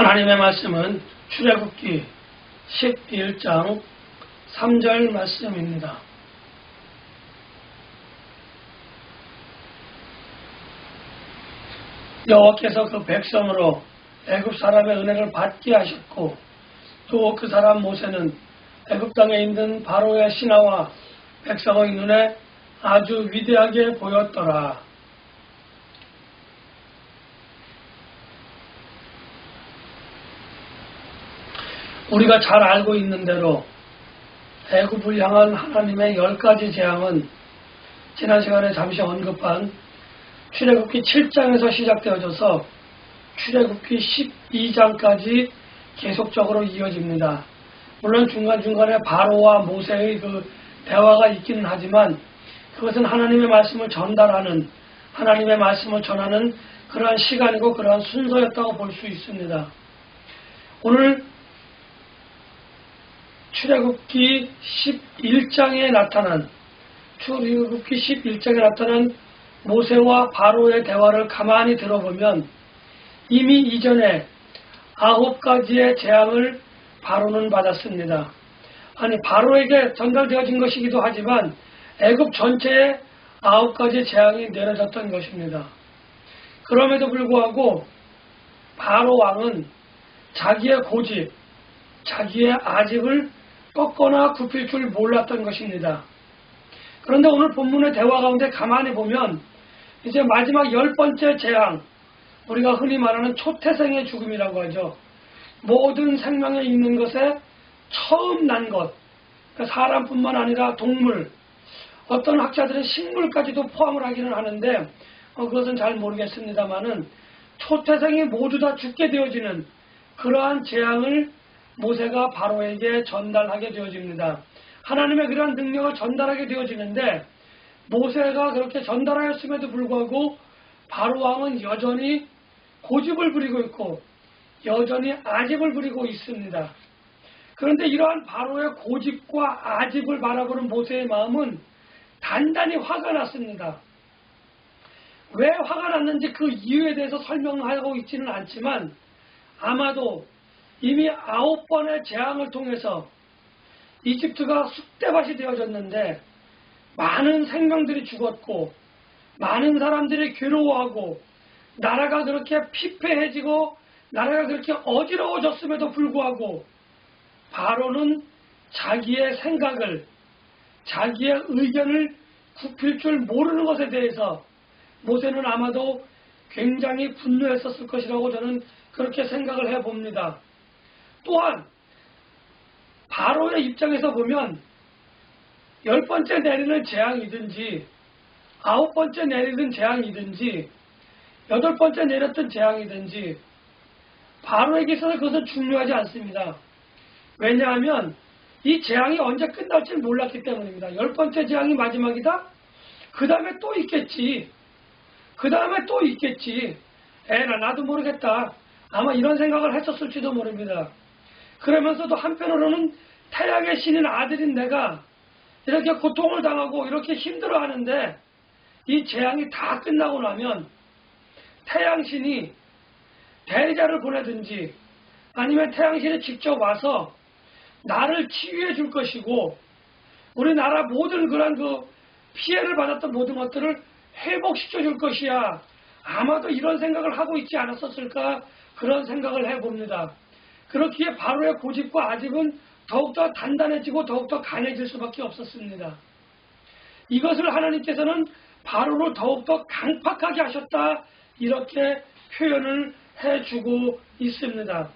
하나님의 말씀은 출애굽기 11장 3절 말씀입니다. 여호와께서 그 백성으로 애굽 사람의 은혜를 받게 하셨고 또 그 사람 모세는 애굽 땅에 있는 바로의 신하와 백성의 눈에 아주 위대하게 보였더라. 우리가 잘 알고 있는 대로 애굽을 향한 하나님의 10가지 재앙은 지난 시간에 잠시 언급한 출애굽기 7장에서 시작되어져서 출애굽기 12장까지 계속적으로 이어집니다. 물론 중간중간에 바로와 모세의 그 대화가 있기는 하지만 그것은 하나님의 말씀을 전달하는, 하나님의 말씀을 전하는 그러한 시간이고 그러한 순서였다고 볼 수 있습니다. 오늘 출애굽기 11장에 나타난 모세와 바로의 대화를 가만히 들어보면 이미 이전에 9가지의 재앙을 바로는 받았습니다. 아니, 바로에게 전달되어진 것이기도 하지만 애굽 전체에 9가지 재앙이 내려졌던 것입니다. 그럼에도 불구하고 바로 왕은 자기의 고집, 자기의 아집을 꺾거나 굽힐 줄 몰랐던 것입니다. 그런데 오늘 본문의 대화 가운데 가만히 보면 이제 마지막 10번째 재앙, 우리가 흔히 말하는 초태생의 죽음이라고 하죠. 모든 생명에 있는 것에 처음 난 것, 그러니까 사람뿐만 아니라 동물, 어떤 학자들은 식물까지도 포함을 하기는 하는데 그것은 잘 모르겠습니다만은 초태생이 모두 다 죽게 되어지는 그러한 재앙을 모세가 바로에게 전달하게 되어집니다. 하나님의 그러한 능력을 전달하게 되어지는데 모세가 그렇게 전달하였음에도 불구하고 바로 왕은 여전히 고집을 부리고 있고 여전히 아집을 부리고 있습니다. 그런데 이러한 바로의 고집과 아집을 바라보는 모세의 마음은 단단히 화가 났습니다. 왜 화가 났는지 그 이유에 대해서 설명하고 있지는 않지만 아마도 이미 9번의 재앙을 통해서 이집트가 쑥대밭이 되어졌는데 많은 생명들이 죽었고 많은 사람들이 괴로워하고 나라가 그렇게 피폐해지고 나라가 그렇게 어지러워졌음에도 불구하고 바로는 자기의 생각을, 자기의 의견을 굽힐 줄 모르는 것에 대해서 모세는 아마도 굉장히 분노했었을 것이라고 저는 그렇게 생각을 해봅니다. 또한 바로의 입장에서 보면 10번째 내리는 재앙이든지 9번째 내리는 재앙이든지 8번째 내렸던 재앙이든지 바로에게 있어서 그것은 중요하지 않습니다. 왜냐하면 이 재앙이 언제 끝날지 몰랐기 때문입니다. 10번째 재앙이 마지막이다? 그 다음에 또 있겠지. 그 다음에 또 있겠지. 에라 나도 모르겠다. 아마 이런 생각을 했었을지도 모릅니다. 그러면서도 한편으로는 태양의 신인 아들인 내가 이렇게 고통을 당하고 이렇게 힘들어하는데 이 재앙이 다 끝나고 나면 태양신이 대리자를 보내든지 아니면 태양신이 직접 와서 나를 치유해 줄 것이고 우리나라 모든 그런 그 피해를 받았던 모든 것들을 회복시켜 줄 것이야. 아마도 이런 생각을 하고 있지 않았었을까 그런 생각을 해봅니다. 그렇기에 바로의 고집과 아집은 더욱더 단단해지고 더욱더 강해질 수밖에 없었습니다. 이것을 하나님께서는 바로를 더욱더 강팍하게 하셨다 이렇게 표현을 해주고 있습니다.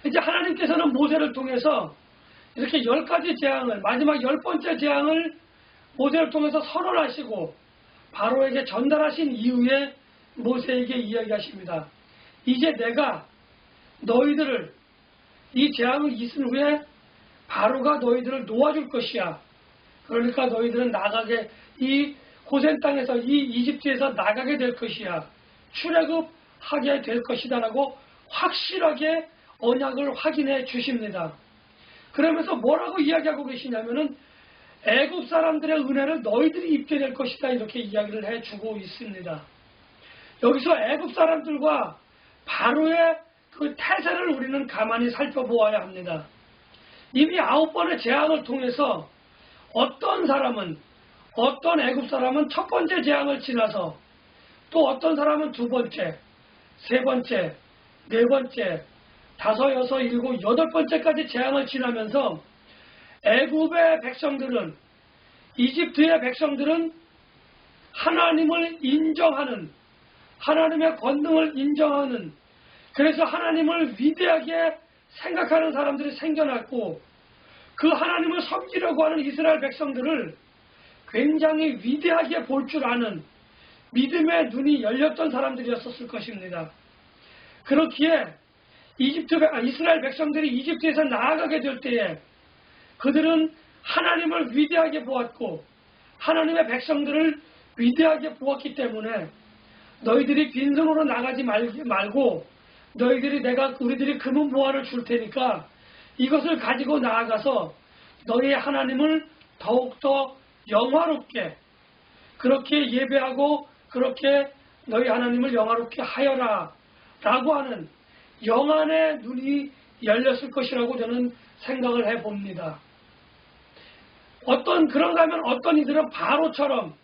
이제 하나님께서는 모세를 통해서 이렇게 10가지 재앙을, 마지막 10번째 재앙을 모세를 통해서 선언하시고 바로에게 전달하신 이후에 모세에게 이야기하십니다. 이제 내가 너희들을 이 재앙이 있은 후에 바로가 너희들을 놓아줄 것이야. 그러니까 너희들은 나가게 이 고센 땅에서 이 이집트에서 나가게 될 것이야. 출애굽하게 될 것이다 라고 확실하게 언약을 확인해 주십니다. 그러면서 뭐라고 이야기하고 계시냐면은 애굽 사람들의 은혜를 너희들이 입게 될 것이다 이렇게 이야기를 해주고 있습니다. 여기서 애굽 사람들과 바로의 그 그 태세를 우리는 가만히 살펴보아야 합니다. 이미 9번의 재앙을 통해서 어떤 사람은, 어떤 애굽 사람은 첫 번째 재앙을 지나서 또 어떤 사람은 두 번째, 세 번째, 네 번째, 다섯, 여섯, 일곱, 여덟 번째까지 재앙을 지나면서 애굽의 백성들은, 이집트의 백성들은 하나님을 인정하는, 하나님의 권능을 인정하는, 그래서 하나님을 위대하게 생각하는 사람들이 생겨났고, 그 하나님을 섬기려고 하는 이스라엘 백성들을 굉장히 위대하게 볼 줄 아는 믿음의 눈이 열렸던 사람들이었을 것입니다. 그렇기에 이스라엘 백성들이 이집트에서 나아가게 될 때에 그들은 하나님을 위대하게 보았고 하나님의 백성들을 위대하게 보았기 때문에 너희들이 빈손으로 나가지 말고 우리들이 금은 보화를 줄 테니까 이것을 가지고 나아가서 너희의 하나님을 더욱더 영화롭게 그렇게 예배하고 그렇게 너희 하나님을 영화롭게 하여라 라고 하는 영안의 눈이 열렸을 것이라고 저는 생각을 해봅니다. 그런가 하면 어떤 이들은 바로처럼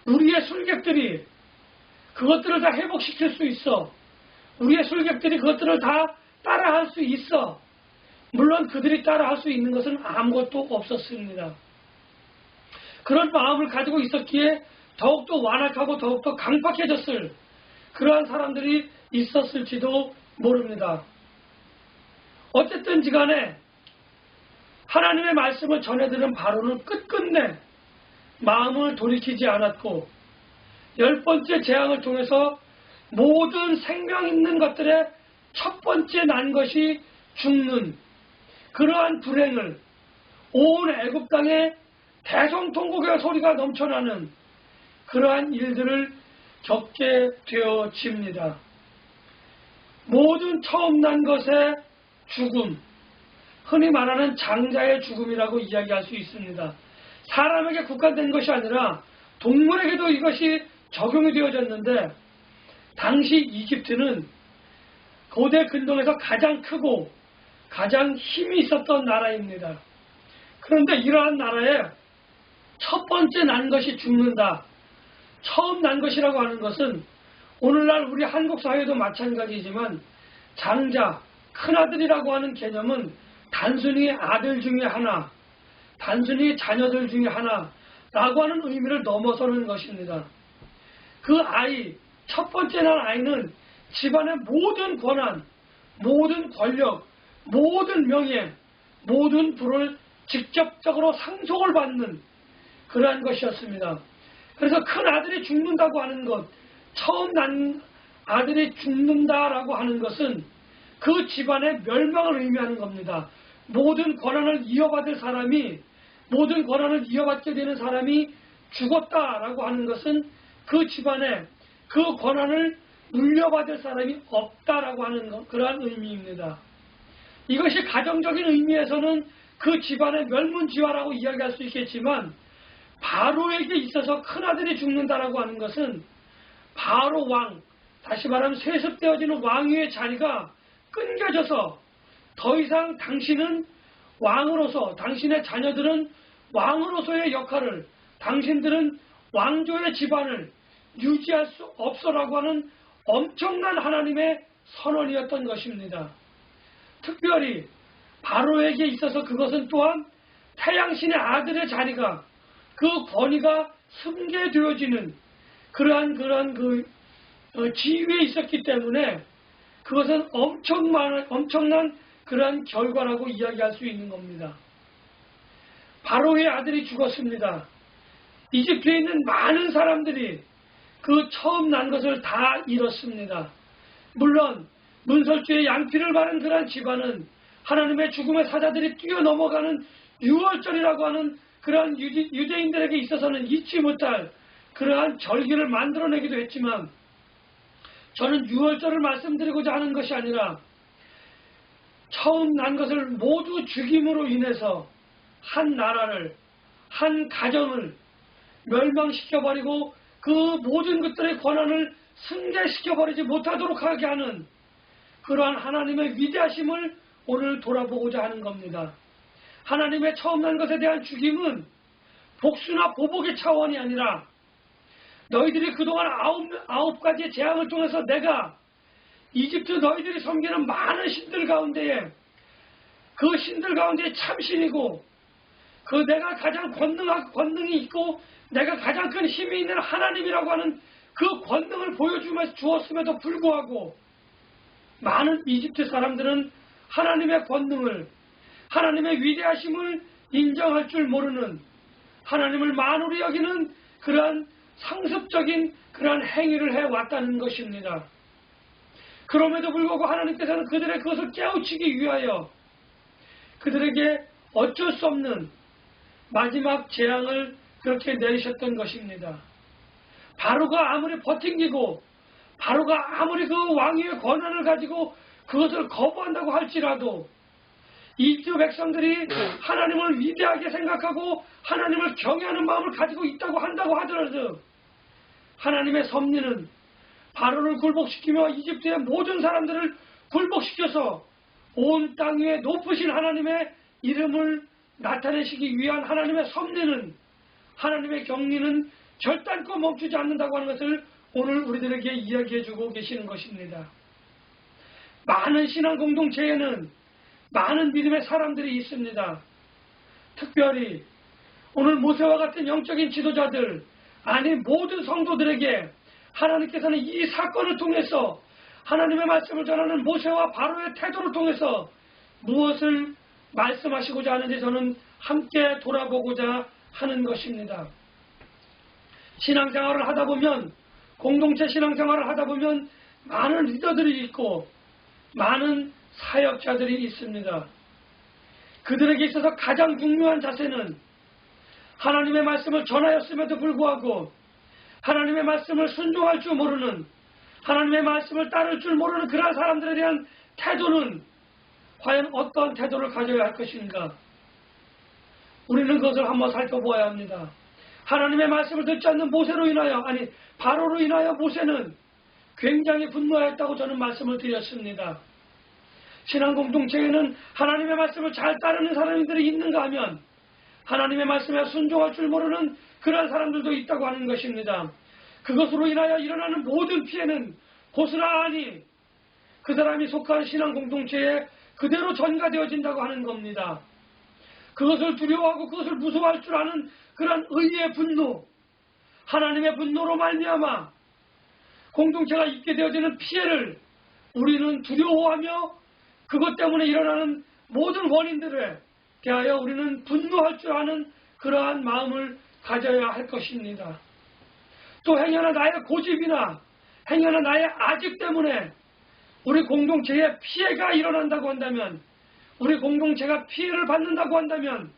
우리의 술객들이 그것들을 다 회복시킬 수 있어. 우리의 술객들이 그것들을 다 따라할 수 있어. 물론 그들이 따라할 수 있는 것은 아무것도 없었습니다. 그런 마음을 가지고 있었기에 더욱더 완악하고 더욱더 강팍해졌을 그러한 사람들이 있었을지도 모릅니다. 어쨌든지 간에 하나님의 말씀을 전해들은 바로는 끝끝내 마음을 돌이키지 않았고 10번째 재앙을 통해서 모든 생명 있는 것들의 첫 번째 난 것이 죽는 그러한 불행을 온 애굽 땅에 대성통곡의 소리가 넘쳐나는 그러한 일들을 겪게 되어집니다. 모든 처음 난 것의 죽음, 흔히 말하는 장자의 죽음이라고 이야기할 수 있습니다. 사람에게 국한된 것이 아니라 동물에게도 이것이 적용이 되어졌는데 당시 이집트는 고대 근동에서 가장 크고 가장 힘이 있었던 나라입니다. 그런데 이러한 나라에 첫 번째 난 것이 죽는다. 처음 난 것이라고 하는 것은 오늘날 우리 한국 사회도 마찬가지지만 장자, 큰아들이라고 하는 개념은 단순히 아들 중에 하나, 단순히 자녀들 중에 하나라고 하는 의미를 넘어서는 것입니다. 그 아이, 첫 번째 난 아이는 집안의 모든 권한, 모든 권력, 모든 명예, 모든 부를 직접적으로 상속을 받는 그러한 것이었습니다. 그래서 큰 아들이 죽는다고 하는 것, 처음 난 아들이 죽는다라고 하는 것은 그 집안의 멸망을 의미하는 겁니다. 모든 권한을 이어받을 사람이, 모든 권한을 이어받게 되는 사람이 죽었다라고 하는 것은 그 집안에 그 권한을 물려받을 사람이 없다라고 하는 그러한 의미입니다. 이것이 가정적인 의미에서는 그 집안의 멸문지화라고 이야기할 수 있겠지만 바로에게 있어서 큰아들이 죽는다라고 하는 것은 바로 왕, 다시 말하면 세습되어지는 왕위의 자리가 끊겨져서 더 이상 당신은 왕으로서, 당신의 자녀들은 왕으로서의 역할을, 당신들은 왕조의 집안을 유지할 수 없어라고 하는 엄청난 하나님의 선언이었던 것입니다. 특별히 바로에게 있어서 그것은 또한 태양신의 아들의 자리가 그 권위가 승계되어지는 그러한 그 지위에 있었기 때문에 그것은 엄청난 그러한 결과라고 이야기할 수 있는 겁니다. 바로의 아들이 죽었습니다. 이집트에 있는 많은 사람들이 그 처음 난 것을 다 잃었습니다. 물론 문설주에 양피를 바른 그러한 집안은 하나님의 죽음의 사자들이 뛰어넘어가는 유월절이라고 하는 그러한 유대인들에게 있어서는 잊지 못할 그러한 절기를 만들어내기도 했지만 저는 유월절을 말씀드리고자 하는 것이 아니라 처음 난 것을 모두 죽임으로 인해서 한 나라를, 한 가정을 멸망시켜버리고 그 모든 것들의 권한을 승계시켜버리지 못하도록 하게 하는 그러한 하나님의 위대하심을 오늘 돌아보고자 하는 겁니다. 하나님의 처음 난 것에 대한 죽임은 복수나 보복의 차원이 아니라 너희들이 그동안 아홉 가지의 재앙을 통해서 내가 이집트 너희들이 섬기는 많은 신들 가운데에 그 신들 가운데 참신이고 그 내가 가장 권능이 있고 내가 가장 큰 힘이 있는 하나님이라고 하는 그 권능을 보여주었음에도 불구하고 많은 이집트 사람들은 하나님의 권능을 하나님의 위대하심을 인정할 줄 모르는 하나님을 만으로 여기는 그러한 상습적인 그러한 행위를 해왔다는 것입니다. 그럼에도 불구하고 하나님께서는 그들의 그것을 깨우치기 위하여 그들에게 어쩔 수 없는 마지막 재앙을 그렇게 내리셨던 것입니다. 바로가 아무리 버팅기고 바로가 아무리 그 왕위의 권한을 가지고 그것을 거부한다고 할지라도 이집트 백성들이 하나님을 위대하게 생각하고 하나님을 경외하는 마음을 가지고 있다고 한다고 하더라도 하나님의 섭리는 바로를 굴복시키며 이집트의 모든 사람들을 굴복시켜서 온 땅 위에 높으신 하나님의 이름을 나타내시기 위한 하나님의 섭리는 하나님의 경리는 결단코 멈추지 않는다고 하는 것을 오늘 우리들에게 이야기해주고 계시는 것입니다. 많은 신앙 공동체에는 많은 믿음의 사람들이 있습니다. 특별히 오늘 모세와 같은 영적인 지도자들 아니 모든 성도들에게 하나님께서는 이 사건을 통해서 하나님의 말씀을 전하는 모세와 바로의 태도를 통해서 무엇을 말씀하시고자 하는지 저는 함께 돌아보고자 하는 것입니다. 신앙생활을 하다 보면 공동체 신앙생활을 하다 보면 많은 리더들이 있고 많은 사역자들이 있습니다. 그들에게 있어서 가장 중요한 자세는 하나님의 말씀을 전하였음에도 불구하고 하나님의 말씀을 순종할 줄 모르는 하나님의 말씀을 따를 줄 모르는 그러한 사람들에 대한 태도는 과연 어떤 태도를 가져야 할 것인가? 우리는 그것을 한번 살펴보아야 합니다. 하나님의 말씀을 듣지 않는 모세로 인하여 바로로 인하여 모세는 굉장히 분노하였다고 저는 말씀을 드렸습니다. 신앙 공동체에는 하나님의 말씀을 잘 따르는 사람들이 있는가 하면 하나님의 말씀에 순종할 줄 모르는 그런 사람들도 있다고 하는 것입니다. 그것으로 인하여 일어나는 모든 피해는 고스란히 그 사람이 속한 신앙 공동체에 그대로 전가되어진다고 하는 겁니다. 그것을 두려워하고 그것을 무서워할 줄 아는 그런 의의 분노, 하나님의 분노로 말미암아 공동체가 있게 되어지는 피해를 우리는 두려워하며 그것 때문에 일어나는 모든 원인들에 대하여 우리는 분노할 줄 아는 그러한 마음을 가져야 할 것입니다. 또 행여나 나의 고집이나 행여나 나의 아직 때문에 우리 공동체에 피해가 일어난다고 한다면 우리 공동체가 피해를 받는다고 한다면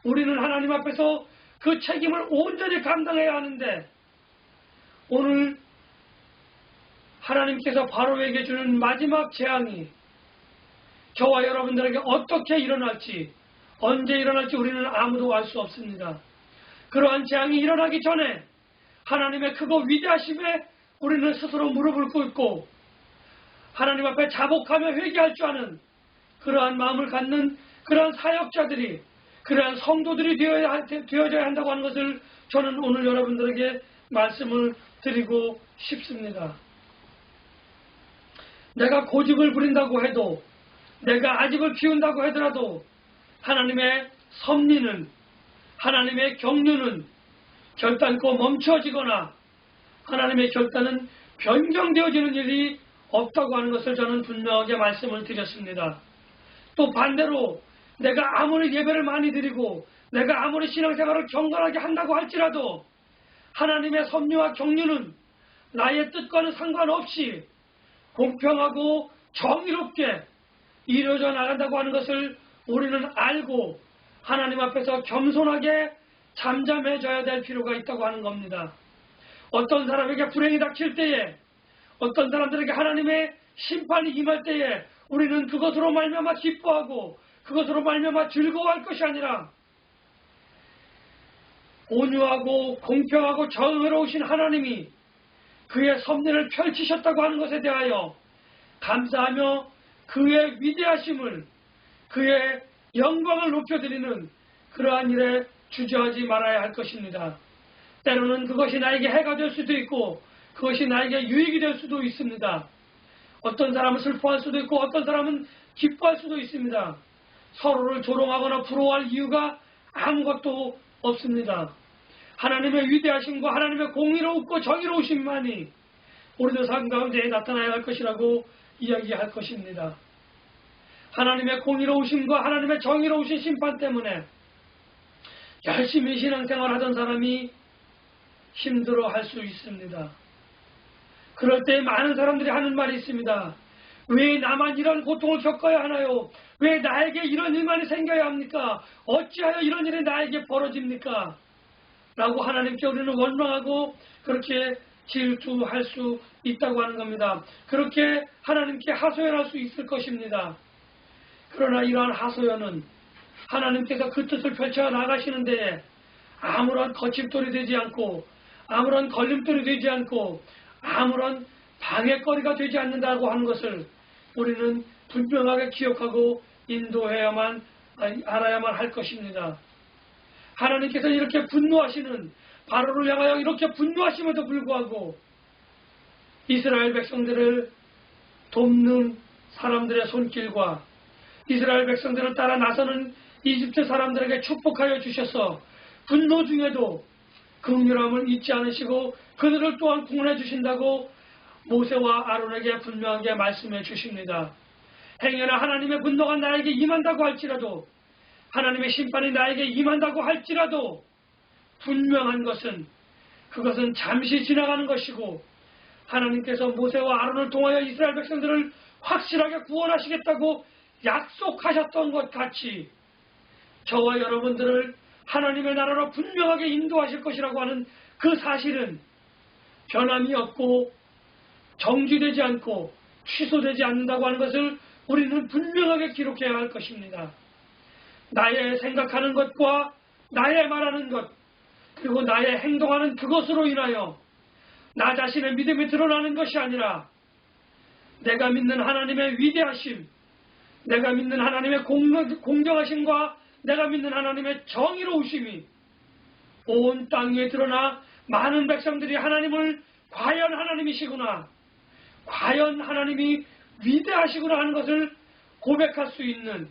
우리는 하나님 앞에서 그 책임을 온전히 감당해야 하는데 오늘 하나님께서 바로에게 주는 마지막 재앙이 저와 여러분들에게 어떻게 일어날지 언제 일어날지 우리는 아무도 알 수 없습니다. 그러한 재앙이 일어나기 전에 하나님의 크고 위대하심에 우리는 스스로 무릎을 꿇고 하나님 앞에 자복하며 회개할 줄 아는 그러한 마음을 갖는 그러한 사역자들이 그러한 성도들이 되어져야 한다고 하는 것을 저는 오늘 여러분들에게 말씀을 드리고 싶습니다. 내가 고집을 부린다고 해도 내가 아집을 피운다고 하더라도 하나님의 섭리는 하나님의 경륜은 결단코 멈춰지거나 하나님의 결단은 변경되어지는 일이 없다고 하는 것을 저는 분명하게 말씀을 드렸습니다. 또 반대로 내가 아무리 예배를 많이 드리고 내가 아무리 신앙생활을 경건하게 한다고 할지라도 하나님의 섭리와 경륜은 나의 뜻과는 상관없이 공평하고 정의롭게 이루어져 나간다고 하는 것을 우리는 알고 하나님 앞에서 겸손하게 잠잠해져야 될 필요가 있다고 하는 겁니다. 어떤 사람에게 불행이 닥칠 때에 어떤 사람들에게 하나님의 심판이 임할 때에 우리는 그것으로 말미암아 기뻐하고 그것으로 말미암아 즐거워할 것이 아니라 온유하고 공평하고 정의로우신 하나님이 그의 섭리를 펼치셨다고 하는 것에 대하여 감사하며 그의 위대하심을, 그의 영광을 높여드리는 그러한 일에 주저하지 말아야 할 것입니다. 때로는 그것이 나에게 해가 될 수도 있고 그것이 나에게 유익이 될 수도 있습니다. 어떤 사람은 슬퍼할 수도 있고 어떤 사람은 기뻐할 수도 있습니다. 서로를 조롱하거나 부러워할 이유가 아무것도 없습니다. 하나님의 위대하심과 하나님의 공의롭고 정의로우심만이 우리들 삶 가운데 나타나야 할 것이라고 이야기할 것입니다. 하나님의 공의로우심과 하나님의 정의로우신 심판 때문에 열심히 신앙생활 하던 사람이 힘들어할 수 있습니다. 그럴 때 많은 사람들이 하는 말이 있습니다. 왜 나만 이런 고통을 겪어야 하나요? 왜 나에게 이런 일만이 생겨야 합니까? 어찌하여 이런 일이 나에게 벌어집니까? 라고 하나님께 우리는 원망하고 그렇게 질투할 수 있다고 하는 겁니다. 그렇게 하나님께 하소연할 수 있을 것입니다. 그러나 이러한 하소연은 하나님께서 그 뜻을 펼쳐 나가시는 데에 아무런 거침돌이 되지 않고 아무런 걸림돌이 되지 않고 아무런 방해거리가 되지 않는다고 하는 것을 우리는 분명하게 기억하고 인도해야만 알아야만 할 것입니다. 하나님께서 이렇게 분노하시는 바로를 향하여 이렇게 분노하심에도 불구하고 이스라엘 백성들을 돕는 사람들의 손길과 이스라엘 백성들을 따라 나서는 이집트 사람들에게 축복하여 주셔서 분노 중에도 긍휼함을 잊지 않으시고 그들을 또한 구원해 주신다고 모세와 아론에게 분명하게 말씀해 주십니다. 행여나 하나님의 분노가 나에게 임한다고 할지라도 하나님의 심판이 나에게 임한다고 할지라도 분명한 것은 그것은 잠시 지나가는 것이고 하나님께서 모세와 아론을 통하여 이스라엘 백성들을 확실하게 구원하시겠다고 약속하셨던 것 같이 저와 여러분들을 하나님의 나라로 분명하게 인도하실 것이라고 하는 그 사실은 변함이 없고 정지되지 않고 취소되지 않는다고 하는 것을 우리는 분명하게 기록해야 할 것입니다. 나의 생각하는 것과 나의 말하는 것 그리고 나의 행동하는 그것으로 인하여 나 자신의 믿음이 드러나는 것이 아니라 내가 믿는 하나님의 위대하심, 내가 믿는 하나님의 공정하심과 내가 믿는 하나님의 정의로우심이 온 땅 위에 드러나 많은 백성들이 하나님을 과연 하나님이시구나, 과연 하나님이 위대하시구나 하는 것을 고백할 수 있는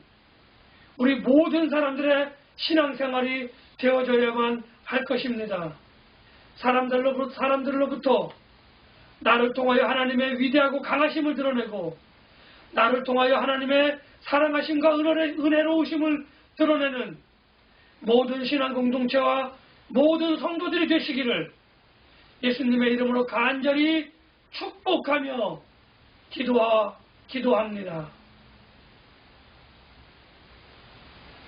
우리 모든 사람들의 신앙생활이 되어져야만 할 것입니다. 사람들로부터 나를 통하여 하나님의 위대하고 강하심을 드러내고 나를 통하여 하나님의 사랑하심과 은혜로우심을 드러내는 모든 신앙 공동체와 모든 성도들이 되시기를 예수님의 이름으로 간절히 축복하며 기도합니다.